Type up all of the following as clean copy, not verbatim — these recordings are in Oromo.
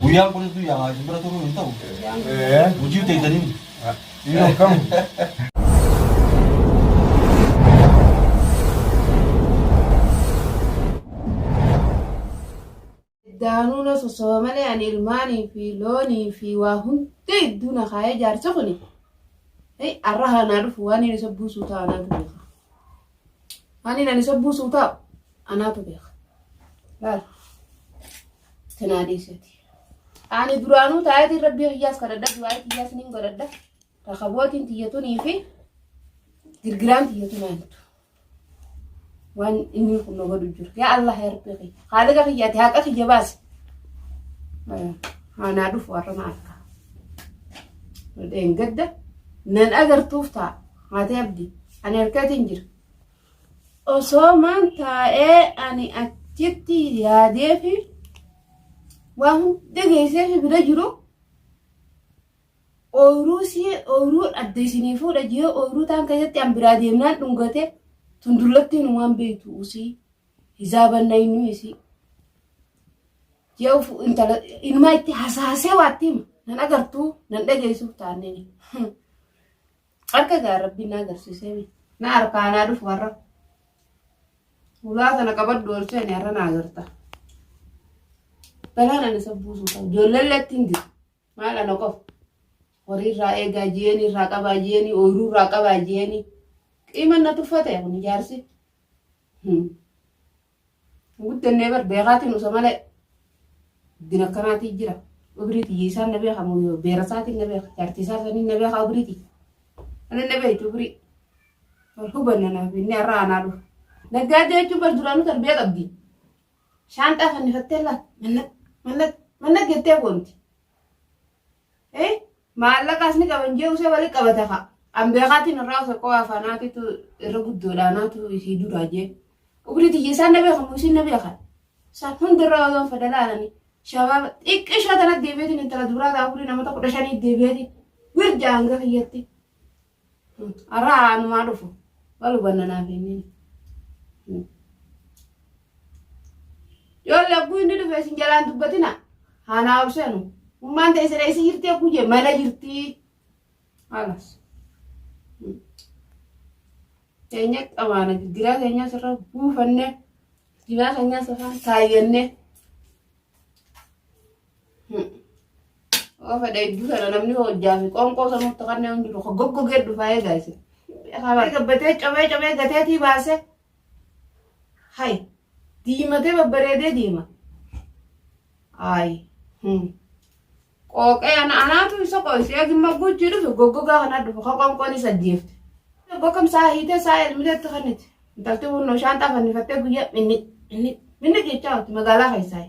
Guyaan kunis guyyaa simbira turuu hin ta'u. Hojii teessanii. Yoo kam. Daanuna sosoomale ani ilmaanii fi loonii fi waa hundi idduna kaayee jaarsa kuni. Arra hanaa dhufu waan inni isa buusuu ta'a anaatu beeka. Waan inni isa buusuu ta'a anaatu beeka. Laala. Tinaa dhiisati. Ani duraanuu taa'eetiin rabbii hiyyaas kadhadha du'aa hiyyaas ni godhadha. Rakabootiin xiyyatunii fi girgiraan xiyyatu maaltu. Waan inni kun nu godhu jiru. Yaa Allah yaa Rabbi kiyya. Haaliqa kiyyaati haqa kiyya baase. Hanaa dhufu warra maalka. Dheen gadda nan agartuuf ta'a. Haatee abdii. Ani harkatiin jira. Osoo maan taa'ee ani achitti yaadee fi waan hunda geessee fi bira jiru ooyiruu adda isinii fuudha jee ooyiruu ta'an keessatti an biraa deemnaan dhungatee tundullattiin waan beektu usii hizaabanna inni isii jee intala ilmaa itti hasaasee waatti hima nan agartuu nan dhageessuuf taaneen harka gaa rabbiin na agarsiisee na harkaanaa dhufu warra ulaa sana qabaddu ol seeni har'a na agarta balaan ani isa buusuu ta'a ijoolleelleetti hin jiru maal ana qofa horii irraa eegaa jeeni irraa qabaa jeeni ooyiruu irraa qabaa jeeni qiima na tuffate kun ijaarsi guddannee bar beekaatiin usa malee dina kanaatii jira obriiti yiisaan na beekamu yoo beerasaatiin na beeka jaartiisaa saniin na beeka obriiti ani na beektu obrii wal hubanna naaf inni har'a anaa dhufu naggaadee jechuun bar duraanuu tarbee qabdi shaanxaa fannifattee laata manna gettee koonti maallaqaas ni qaban jee usee wali qabata ka an beekaatiin irraa usa qoo afaanaatitu irra guddoodhaanaatu isii duraa jee obriiti yiisaan na beekamu isin na beekan isaan hundirraa odoon fadalaalanii shabaaba xiqqishaa tanat deebiitiin intala duraa taa'uurii namoota 15 deebiitiin wirjaa hanga kiyyatti har'a anumaa dhufu wal hubanna naaf inni Yolle abbuu inni dhufe isin jalaan dubbatina haanaa obseenu ummaan ta'e siree isi jirti akkuu jee mala jirti halas keenya qamaana giraa keenya sirra buufanne giraa keenya safaan kaayyannee fedha idduu sana namni hojjaa fi qoonqoo sanuutti kanneen hundiru goggogee dhufaa eegaa isin gabbatee cobee gateetii baase hay diimatee babbareedee diima ay qooqee anaatu isa qoysee gimma guuchii dhufe goggogaa kana dhufe qoonqoon isa jeefte bokkam saa hiitee saa elmileetti kanniti intalti hunnoo shaanxaa fannifattee guyyaa minni jechaati magaalaa keessaa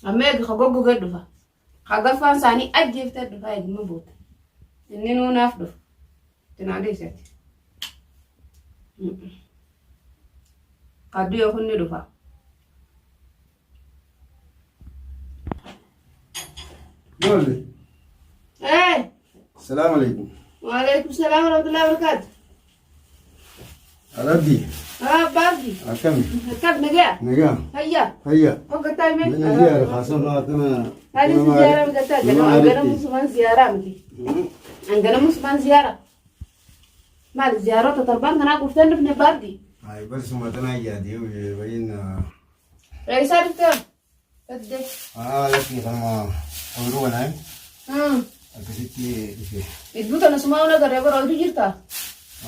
amma eegi goggogee dhufa Kagafan sani ajjeeftee dhufa eeguma boota inni nuunaaf dhufu tinaa deessatti kaddu yoo kunni dhufa Dole. Assalamu alaikum. Wa alaikum salam wa rahmatullahi wa barakatuh. Arabdi. Bardi. Akami. Kab naga. Naga. Hayya. Oga time. Mana ziara khasan raatana. Hadi ziara mgata angana musman ziara mti. Angana musman ziara. Mal ziara to tarban kana guftan ibn bardi. Ay bas matana yadi wayin. Raisa dikta. Tadde. Lakini kama uru wanai. Akasitti ife. Iddu tan sumauna gare baro jirta.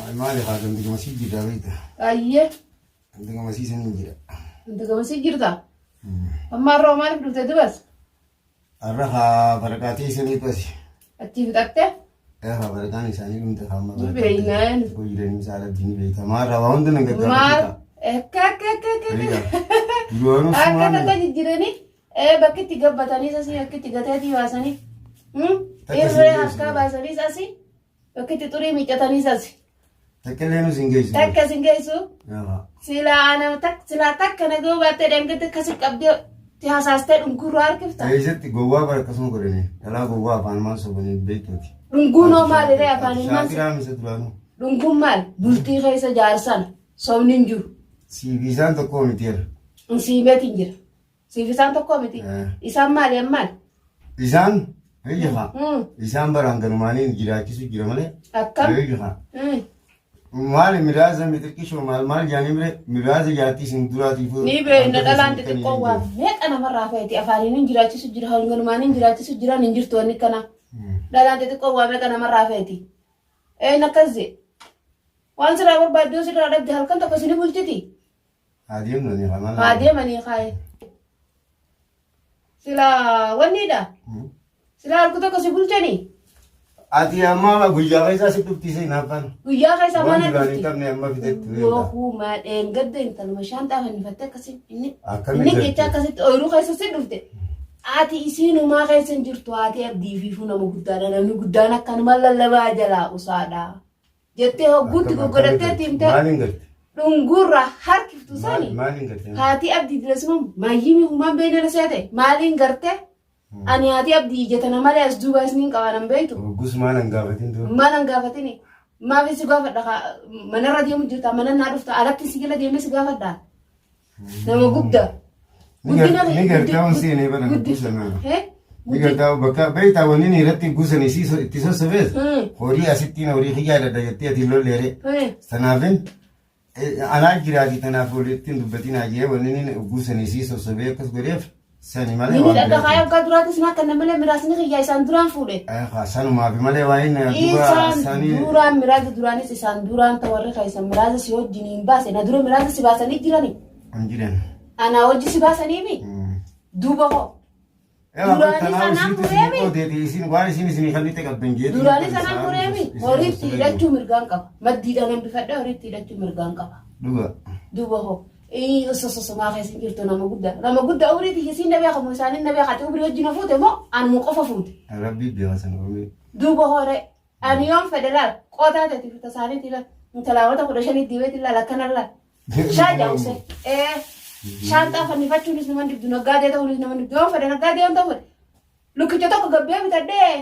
Ay mali khadan diga masjid jira baita. Ayye. Diga masjid sanin jira. Diga masjid jirta. Amma roman dute dibas. Arraha barakati sani pasi. Atti fitatte? Barakani sani kumte khamma. Beinan. Ko yireni misala dini baita. Mara wanda nanga Mal. Kak. Yono Akka takka jirani bakki itti gabbatanii sasii bakki itti gateetii baasanii irree harkaa baasanii sasii bakki itti xurii miiccatanii sasii takkelleenu singeessu. takka singeessu silaa takka nagoo baattee deemtee akkasi qabdee ti hasaastee dhunguruu harkifta. Keessatti gowwaa bara akkasuma godhanii dhalaa gowwaa afaan maal sobanii beektuuti. Dhunguunoo maaliree afaaniin maal? Shaatiraa misa duraanuu. Dhunguun maal? Bultii keessa jaarsan sobni hin jiru. Siifisaan tokko miti jira. Siibeetiin jira. Siifisaan tokko miti. Isaan maali ammaal? Isaan eeyyaha. Isaan baraanganumaanii jiraachisu jira malee. Akkam. Eeyyaha. Maali miraaza mitirqishoo maal jaanii mire miraaza jaartii isin duraatiif. Ni bire na dhalaan xixiqqoo waa meeqa namarraa feeti afaaniin jiraachisu jira hanganumaaniin jiraachisu jiran hin jirtu wanni kana. Dhalaan xixiqqoo waa meeqa namarraa feeti. Nakkaze. Waan sirraa barbaaddu sirraa dhabde halkan tokko isin bulchiti. Adeemnanii haa. Adeemanii haa. Sila wanniidha. Sila halku tokko si bulchanii. Ati amma guyyaa keessaa si dubbisee naafan. Guyyaa keessaa mana dhufti. Waan qabne amma fitetti. Yoo maadheen gadda intaluma shantaa fannifattee akkasii inni jecha akkasitti ooyiruu keessa si dhufte. Ati isiinumaa keessa hin jirtu ati abdii fi nama guddaadha namni guddaan akkanuma lallabaa jalaa usaadha. Jettee hogguutti goggodattee tiimtee. Maaliin galte? Dhungurra harkiftu sani. Maaliin galte? Haati abdii dilasuma maayyimi humaan beekna seete maaliin garte? Ani haati abdii jetana malee as duuba isiniin qabanan beektu. Gus maalan gaafatin ture. Maalan gaafatini. Maafi si gaafadha manarra deemu jirta mana naa dhufta alatti si gala deemee si gaafadha. Nama guddaa. Ni gartaa on seenee bana gusanaa. Ni gartaa bakka beektaa wanni ni irratti gusanii itti sossobees. Horii asittiin horii xiyyaadha jettee ati lolleere. Sanaafin anaa jiraati tanaaf walittiin dubbatinaa jee wanni ni gusanii sossobee akkas godheef. Sani malee waan biraa. Ni dhaqaa akka duraatis naa kan malee miraasni xiyyaa isaan duraan fuudhe. Sanumaaf malee waa'een isaan duraan miraasa duraanis isaan duraan tawarri kaisan miraasa si wajjin hin baase na dura miraasa si baasanii jirani. Hin jiran. Anaa wajji si baasaniimi. Duuba hoo. Duraanis anaan fureemi. Waan isin kallitte qabdan jeetu. Duraanis anaan fureemi. Horiitti hidhachuu mirgaan qaba. Maddiidhaan hin bifadha horiitti hidhachuu mirgaan qaba. Duuba hoo. Sosomaa keessa jirtu nama guddaa. Nama guddaa umriitti isiin na beekamu isaanii na beekate umrii wajjin na fuute moo anuma qofa fuute. Rabbii beekasan umrii. Duuba hore ani yoon federaal qotaa ta'e fita isaaniitti ilaala. Intalaawwata 15 dibeeti ilaala akkanarraa. Shaaja'use. Shaantaa fannifachuunis nama dibdu naggaadee ta'uunis nama dibdu yoon fedhe naggaadee yoon ta'u lukkicha tokko gabbee bitadhee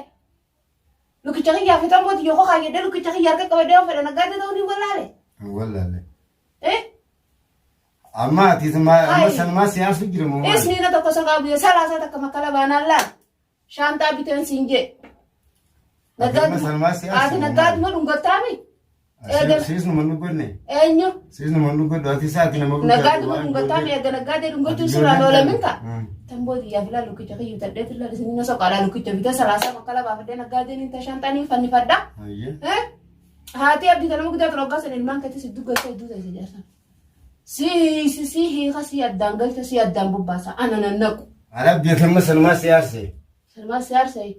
lukkicha kiyyaa fitan booti yoo qokaa jedhee lukkicha kiyyaa harka qabadhee yoon fedhe naggaadee ta'uu ni wallaale. Wallaale. Amma ati amma sanumaa siyaasa jiramu. Isni na tokko soqaa biyya salaasaa takka makkala baanaan laal. Shaantaa biteen siin jee. Ati naggaaduma dhungottaami. Siisnu mannu godne. Eenyu. Siisnu mannu godne ati isaati nama guddaa. Naggaaduma dhungottaami eega naggaadee dhungochuun sirraa loolamin ka. Tambooti yaa filaa lukkicha kiyyuu tadheetti illee isni na soqaadhaa lukkicha bitee salaasaa makkala baafadhee naggaadeen hin tashaantaa ni fannifadha. Haati abdii nama guddaa kan hoggaa sana ilmaan keetti si duggalcha hedduu ta'e si jaarsan. Si hiika si addaan galcha si addaan bobbaasa ana nannaqu. Arab beekama sanumaa siyaase. Sanumaa siyaase.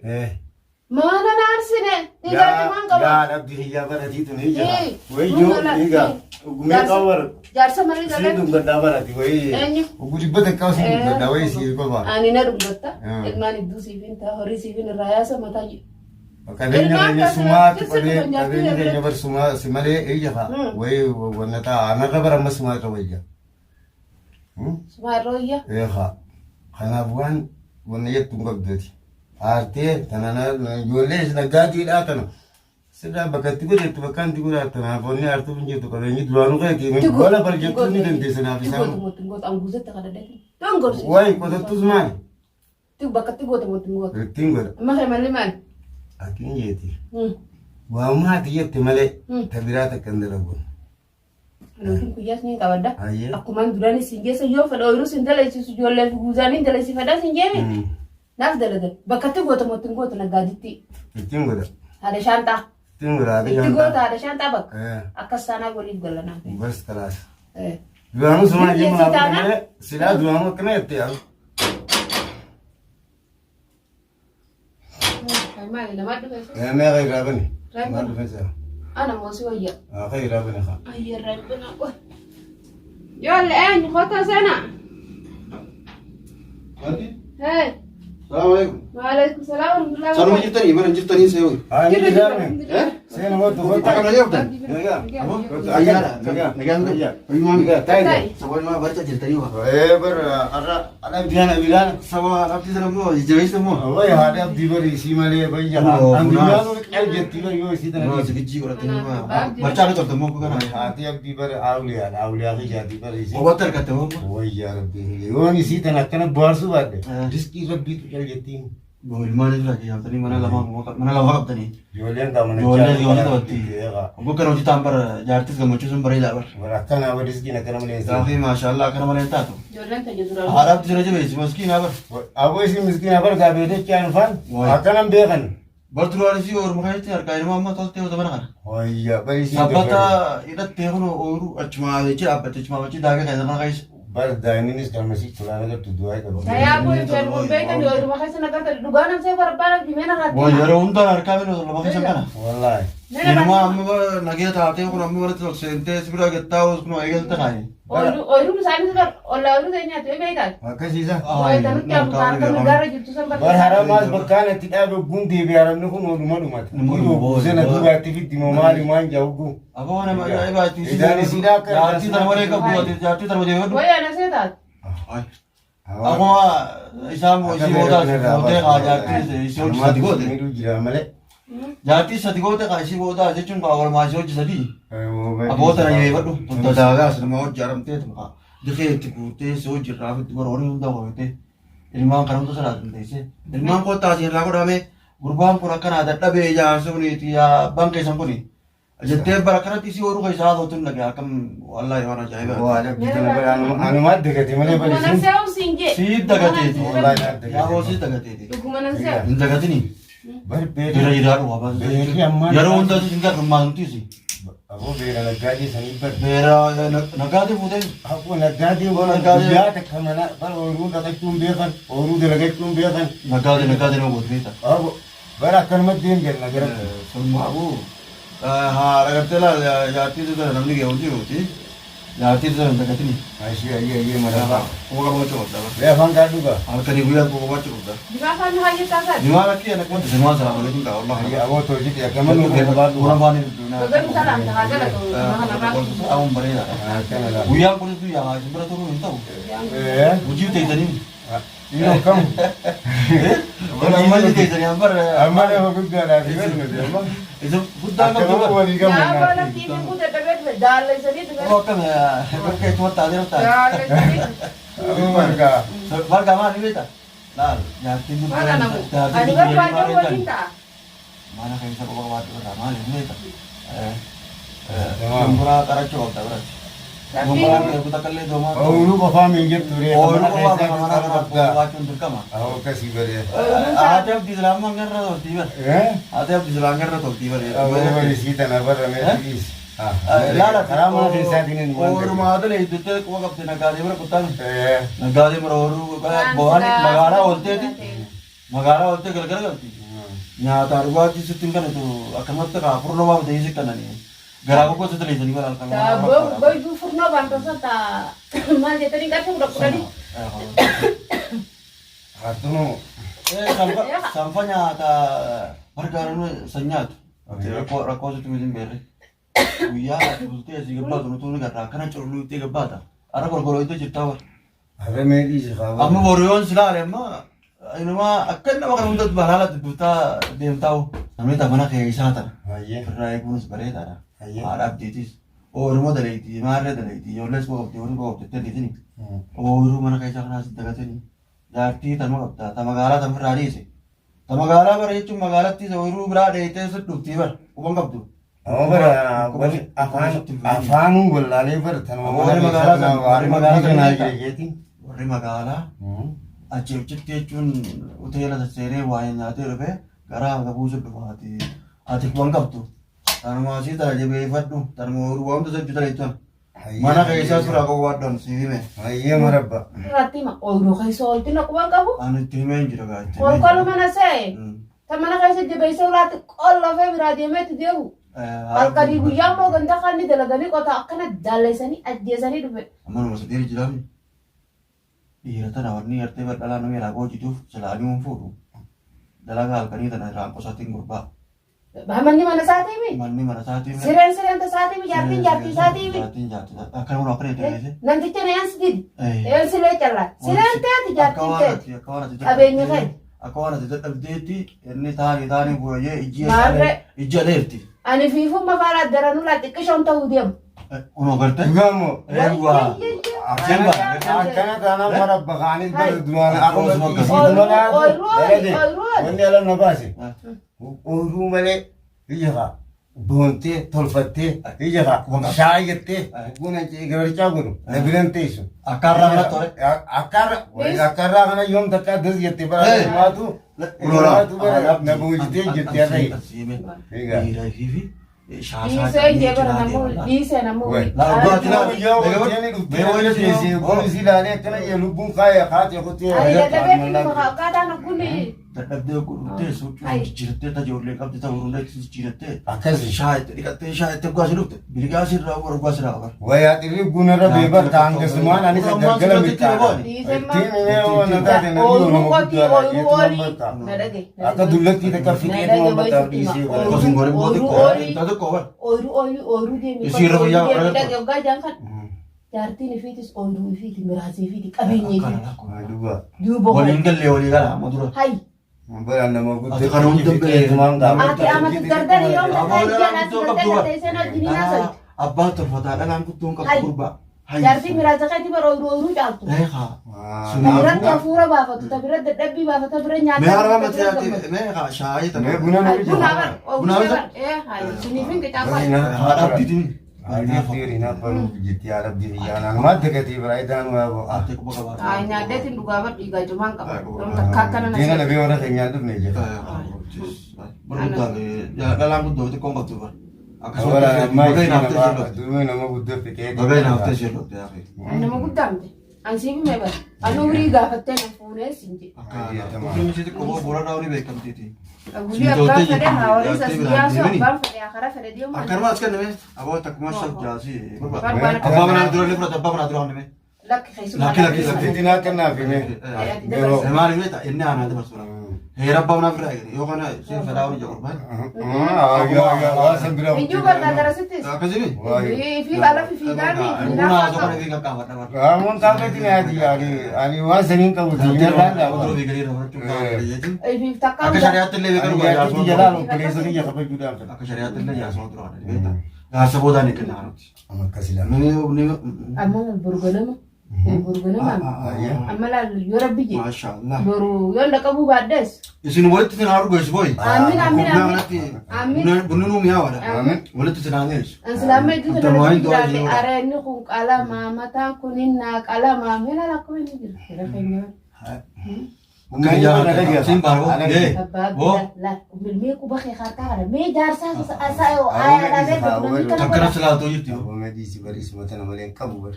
Maana naarsine. Dhiigaatumaan qaba. Yaa abdii hiyyaa baratiitu ni jira. Wayyoo dhiigaa. Gumee qawwar. Jaarsa marii galee. Si dunggaddaa barati wayii. Eenyu. Gudibbata qabu si dunggaddaa wayii si qofa. Ani na dunggatta. Ilmaan iddoo siifin ta'a horii siifin irraa yaasa mataa jiru. Qabeenya sumaatu qabeenya keenya bar sumaa si malee eeyyafa wayii wanna ta'a anarra bara amma sumaa qabayya. Sumaa irra wayya. Eeha kanaaf waan wanna jettu hin qabdati. Aartee tanana ijoollee naggaatiidhaa kana sirraa bakka itti godhettu bakka itti godhatta kanaaf wanni aartuuf hin jirtu qabeenyi duraanuu keetii gola barjechuu ni dandeessanaaf isaan. Waayee qotattus maali? Bakka itti gootamutti hin goota. Ittiin godha. Amma kee malli maali? Akin jeeti. Waamaa ati jette malee tabiraa takka hin dalaguun. Lookiin guyyaas ni qabadda. Akkumaan duraan isin geessa yoo fedha ooyiruu sin dalaisiisu ijoollee fi guuzaan hin dalaisiifadhaa sin jeemi. Naaf dalagan bakka itti gootamutti hin goota naggaaditti. Ittiin godha. Haadha shaantaa. Ittiin godha haadha shaantaa. Itti goota haadha shaantaa bakka. Akkas taanaa waliif galla naaf. Bas kalaas. Duraanuu sumaa jeemaa malee silaa duraanuu akkana jettee yaa. Maali nama dhufeessa? Mee khayraa bani. Maa dhufeessa? Ana moosi wayya. Khayraa bani haa. Ayyarraa bana qoy. Jolle eenyu kota sana? Mati? Hee. Assalamualaikum. Waalaikum salaam warahmatullahi Sana jirtanii mana jirtanii seewu. Ini jaarme. Seen mootu hoota. Akkana jirtan? Ayyaana. Nagaan guyyaa. Oyumaan Nagaa taa'ee. sababa barca jirtanii waa. Bar ada bidan bidan. Sababa abdii sana moo jiraayis moo. Wai ada abdi bari si malee bayya. Andunyaan qel jetti bari yoo si tana. Moo sigijii godhatanii waa. Barcaa ni tolta moo kana. Ati abdi bari awliyaa ki jaati bari si. Waqti argatte moo. Wayya rabbi. Yoo ni si tana kana boarsu baadde. Riski rabbi tu qel jetti. ilmaan irraa kiyyaatanii mana lama qabdanii. Ijoolleen qaamana Ijoollee taphatti. Gukkan hojii ta'an bara jaartis gammachiisuun bareedaa bara. Akkana wadis gina kana malee. Gaafii maashaallah akkana malee taatu. Ijoolleen taja dura. Haadhaatti jira jabeessi maskiinaa bara. Aboo isin miskiina bara gaafeetee caan faan akkanam beekan. Bartuuraanis yoo orma kanatti harkaa ilma amma toltee wata mana kana. Wayyaa bariisii. Sabbata hidhattee kun ooyiruu achumaa jechi dhaabbate achumaa jechi daakee kan irraa kaayisa. Bar daa'imnis galmasii tulaan agartu du'aa qabu. Saya pun jangan bekan di rumah kasih nak kata dugaan saya barbar di mana hati. Wah yeroo hundaa harkaa minuu lama keessa kana. Wallaahi. Ilma amma nagee taatee kun amma walitti ol seentee sibira gattaa'us kun eegalte kaayee. Oyru misalnya sebar olah oyru saya nyatu bekan. Akkasiisa. Oyru tanuk yang bukan negara jitu sampai. Bar haramaas bakkaan itti dhaabe guundee biyaaramni kun ooluma dhumate. Buusena duubaatti fitti moo maali maan jahugu. Aboo nama ajaa'ibaati. Idaan isiidhaa akka jaartii tana malee qabu jaartii tana malee hodhu. Waya na seetat. Akkuma isaan isii boodaas bootee haa jaartii isii hojii sadi goote. Miidhuu jira malee. Jaartii sadi goote haa isii boodaas jechuun kaa walumaa isii hojii sadii. Aboota na yeeffadhu. Tolta daagaas nama hojii aramtee tuma. Dikee itti guutee si hojii irraa fitti bara horii hundaa qofatee. Ilmaan kanamtu salaatu dandeessee. Ilmaan kottaa asii irraa godhamee gurbaan kun akkanaa dadhabee ijaarsa kuniiti abbaan keessan kuni. Jettee bara kanatti isii horuu keessaa haa ta'utu dhagaa akkam wallaahi waan ajaa'ibaa. Waa dhabditana bara anumaatti dagate malee Dukumanan balisiin. saya usinge. Siit dagateeti. Wallaahi dagate. Yaaboo siit dagateeti. Dukumanan saya. Hin dagatini. Bari Jira beera. jiraadhu waa Beerri ammaa. yeroo hundaa siin gargummaa nutis. Aboo beera naggaadii sanii bar. Beera nagaatee fuutee. Akkoo naggaadii guyyaa takka mana bara ooluu dhaqachuun beekan ooluu dalagachuun beekan. Nagaatee nama gootu beekta. Aboo bara akkanumatti deemgan nagara. Sammuu haa dhagartee laal jaartii sana namni gahee hojii nuti. Jaartii sana dagatini. Ashii ayyee madaabaa. Kuma qabaa qabda. Bee afaan kaadhuugaa. Halkanii guyyaa kuma qabaa qabda. Di mana kan hanya takat. Dimaa lakkii ana kwanta simaa salaamu alaikum kaa wallah. Ayyee aboo tolchiti akkaman nu barbaadu. Kuna baani. Bagan salam tak ada lah tu. Mana nak? Amun bareeda. Akkana laa. Guyyaan kunis guyyaa simbira turuu hin ta'u. Hojii teessanii. Yoo kam. Hojii teessanii ambar. Amma nama guddaadhaa fi barnooti amma. Isa guddaa qabdu Akkama bara. walii Ya gammadnaa. kalau TV pun tak dapat dalai sini tu. Kau akkam bakka itti wattaatee wattaate. Dalai sini. Aboo margaa. Marga maal ni beekta? Laal jaartiin dubbii Mana namu? jaartiin Ada dubbii kan maal pada beektan? wanita. Mana keessa qofa qabaatu irraa maal ni beekta? Shumburaa qarachuu qabda biraati. Tapi Shumburaa beeku takka illee doomaa ta'u. Ooluu qofaa min jettu ree. Ooluu qofaa mana kana qabaachuun dirqama. Aboo akkasii baree. Haati abdii islaamaa garra toltii bara. Haati abdii islaamaa garra toltii bara. Aboo barisii tana barra meeshiis. Laala karaa mana keessaatiin hin oolumaa tole hidduttee quba qabdi nagaadee bira kuttaami. Nagaadee bira ooluu bo'aan magaalaa oolteeti. Magaalaa ooltee galgala galti. Nyaata dhugaatii sittiin kanatu akkamatti kaafur namaa bitee si kananii. Garaa koko sitti leessanii bara halkan. Baju furno bantosa ta mal jadi kan sudah kurang. Hatunu. Sampah nyaata bargaaran sanyaatu. Rakkoo sitti mitiin beerre. Guyyaa bultee asii gabbaatu nutuun garraa akkana curluu itti gabbaata. Ara gorgoroo itti jirtaa bara. Harra meedhii si qaaba. Amma boriyoon silaale amma inuma akka nama kana hundatti baalaala dubbiftaa deemtaa'u. Namni mana keessaa tana. Hayyee. Irraa eeguunis bareedaadha. Hayyee. Haadha abdiitis. Ooyiruu daleetii maarree daleetii ijoollees boqoftee horii boqoftee deetini. Ooyiruu mana keessaa kanaas dagatanii. Jaartii tanuma qabda. Ta magaalaa tan firraa dhiise. Ta magaalaa bara jechuun magaalattis ooyiruu biraa dheeyitee sit dhuftii bara. Quban qabdu. Amma bara wali afaanuu wallaalee bara tanuma Warri magaalaa kanaa jeetiin. Warri magaalaa achi achitti jechuun hoteela saseenee waa'ee nyaatee dhufee garaa hanga buusu dhufaati. Ati quban qabdu. Tanuma asii tana jabeeffadhu. Tanuma ooyiruu waamta sajju tana jechuun. Mana keessaa suraa qowwaadhaan si hime. Hayyee marabba. Rati ma oiru kai sol tina kuang kabu. Ani itti himee hin jira gaachi. Kalau mana saya? Tamana kai saja besok lat kalau fe beradi met dia. Alka di guyam mau ganda kan di dalagani kota akan dalai sani aja sani dupe. Amma nama sendiri jirami. Iya tanah warni RT berdalam nama lagu jitu selalu memfudu. Dalaga alkani tanah rangkos sating gurba. Bahaman ni mana saat ini? Mani mana saat ini? Siren tu saat ini jati saat ini. Jati. Akan mau apa itu? Nanti cina yang sedih. Yang sile celah. Siren tu jati. Abenya kan? Aku anak tidak update. Ini tari buaya Mare. ija lerti. Ani fifu mafara daranu lati ke shonta udiam. Uno berarti? Gamu. Wah. akkana taanaan bara bakaanis bara dumaan akkuma isiitu malaa dalage wanni ala na baase ooluu malee biyya kaa boontee tolfattee biyya kaa shaayattee buna gabarichaa godhu na biran teessu akkarraa kana yoom takka das jette bara maatu bara na boojitee jette arrayi dadhabdee gurguddee suuqii jijjiirattee tajaajillee qabdi ta'uu hundaa itti jijjiirattee akkasii shaayitti dhiqattee shaayitti gaasi dhufte biligaasii irraa gurgurgaasii irraa qabar. Wayyaa xirrii guunarra beebar ta'an keessumaan ani sadargala miidhaa. Ittiin yoo na taate na dhiyoo nama guddaadha jechuun akka dullattii takka fiqeetu mammataa dhiisee bara. Gosin gorin booti qofa taate qofa. Ooyiruu deemee. Isiirra guyyaa qofa. Dhaggeeffataa jaankan. Jaartiin ifiitis ooyiruu ifiiti miraasii ifiiti qabeenya ifiiti. Duuba waliin gallee walii gala amma dura. Hayi. Bara nama guddaa kan hundi beekumaan qaba. Ati amati dardara yoo ta'e abbaan tolfataa dhalaan kuttuun qabu gurbaa. Jaartiin miraasa keetii bara ooyiruu caaltu. Biratti hafuura baafatu ta bira dadhabbii baafata bira nyaata. Mee harma matee mee shaayii ta'e. Buna nuyi Buna hayi suniifin qixaaqaa. Haadha abdiitiin. Alhamdulillah baru jadi Arab di Yanan mad kati beraidan wa ate ko baka ba. Ay nyadetin duga ba diga cuman ka. Kakkan na. Dina lebih orang yang nyaduk nih je. Berbuka ya dalam butuh itu kompak tuh kan. Wala mai nama nama butuh fikir. Bagai nafte selo ya. Nama gudam de. Ansibi me ba. Anu uri ga fatte na fune sinji. Mungkin mesti itu kau bola daun ini bekam titi. Abuli abba fade hawari sa siya so abba fade akara fade dia Akar mas kan nih, abang tak masuk jasi. Abang mana dulu ni pernah abang mana dulu nih. Laki. Dina kena kene. Emang ini tak ini anak itu masuk. Hera abang mana pernah ini. Yo kan sih fada orang jauh kan. Ya, sambil. Inju berkata sitis. Apa sih ni? Fi ala fi gani. Guna atau mana kita kawan kawan. Kamu kamu ini aja ani wah sering kamu di jalan dah. Betul begini orang cuma dia tu. Fi takkan. Aku syariat le kan gua ya Di jalan police ni ya kapan juga. Aku syariat le ya semua tu ada. Beta. Gak sebutan ni kena harus. Amat kasih lah. Ni Amang burgana. Burgana mah. Amala yorabbi je. Masya Allah. Baru yon dak kabu bades. Isin boleh tu harus guys boy. Amin. Amin. Bunun miaw ada. Amin. Boleh tu senangis. Selama itu sudah ada ini kung kala mama ta kunin na kala mama na la kunin kira kanya. Mungkin ya simbar wo. Wo. La bilmi ku bakhi kharta ada. Me jar sa asayo aya ada Takkan salah tu itu. Abu Medi si baris mata nama lain kabur.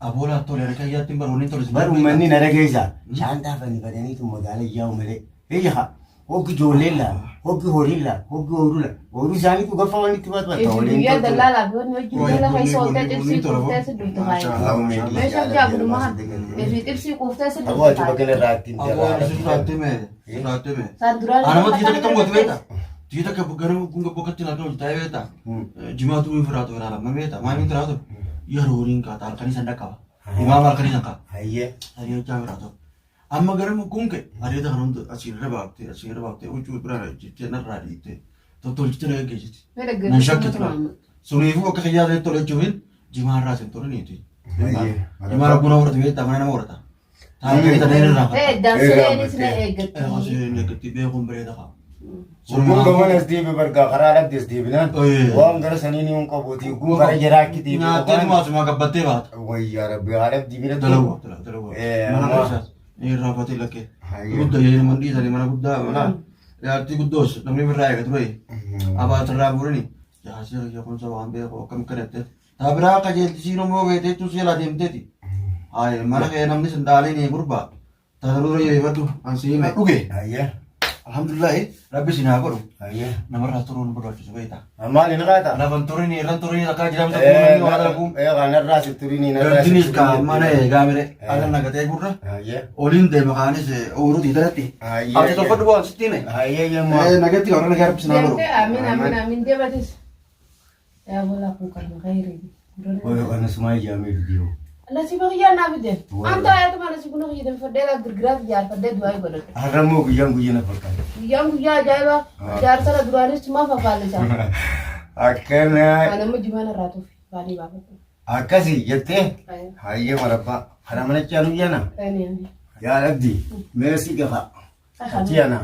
Abola tu lera kaya timbar wonin tu Baru mani nara gaisa. Chanta fani badani tu modala yau mele. Eja. Hoki jolela, hoki horila, hoki orula. Oru jani tu gafa wani tu bat bat. Ya dalala bon no jumela hay solta tipsi kufta se dutta hay. Me shab ja gulu ma. If tipsi kufta se dutta. Abu aja bagale ratin. Abola surat me. Sanduran. Anak kita kita buat beta. Kita ke bukan gua bukan tina kalau kita beta. Juma tu infrato era ma beta. Ma infrato. Ya roring ka tar kani sanda ka. Imam kani sanda. Aiye. Ayo jamrato. Amma garam kunke ari da hanum asira bakte ucu brara jena radi te to tol jena ke jiti nan shakki tra suni fu ka khaya de tole juhin jimar ra sen tole niti jimar guna wurta be ta mana wurta ta ke ta dena ra dan sele sele eget asire ne ke be gumbre da ha Gum gaman SD be barga kharalat SD be nan wam gar sanini un ko boti gum gar jara ki di na te ma suma ka batte bat wai yar be arab di be talo mana ini rapati lagi. Gudda ya mandi dari mana gudda mana? Ya ti guddos, namni beraya kan tuh. Apa terlalu ni? Ya hasil ya pun sama ambil kok kam kereta. Tapi berapa jadi di sini mau bete tu sih lah dem teti. Ay mana kayak namni sendali ni berubah. Terlalu ya itu ansih me. Oke. Iya. Alhamdulillah Rabbi sini aku dong. Iya. Nomor turun berdoa coba kita. Amal ini kata. Lawan turun ni nak jalan satu ni ada aku. Karena ras turun ni ras. Jenis ka mana ya gamere. Ada nak kata gurra. Iya. Olin deh makanya se urut itu tadi. Iya. Ada tempat dua sini. Iya mau. Nak kata orang nak harap senang baru. Amin dia batis. Ya bola aku kan khairi. Oh, ana semua jamir dia. Allah sih bagi ya nabi deh. Anta ya tu mana sih kuno kita fadela gergerak jar fadel dua ibu deh. Haramu yang gujana pakai. Yang ya jaya jar sana dua ni cuma fakal sah. Akhirnya. Mana mau gimana ratu fadi bapak. Akkasi jettee hayyee marabbaa kana mana caanu yana yaa abdi meesii gafa tiana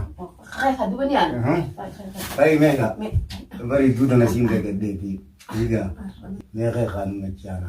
bayi mega bari duda na singa gadde bi iga ne kai kan na caana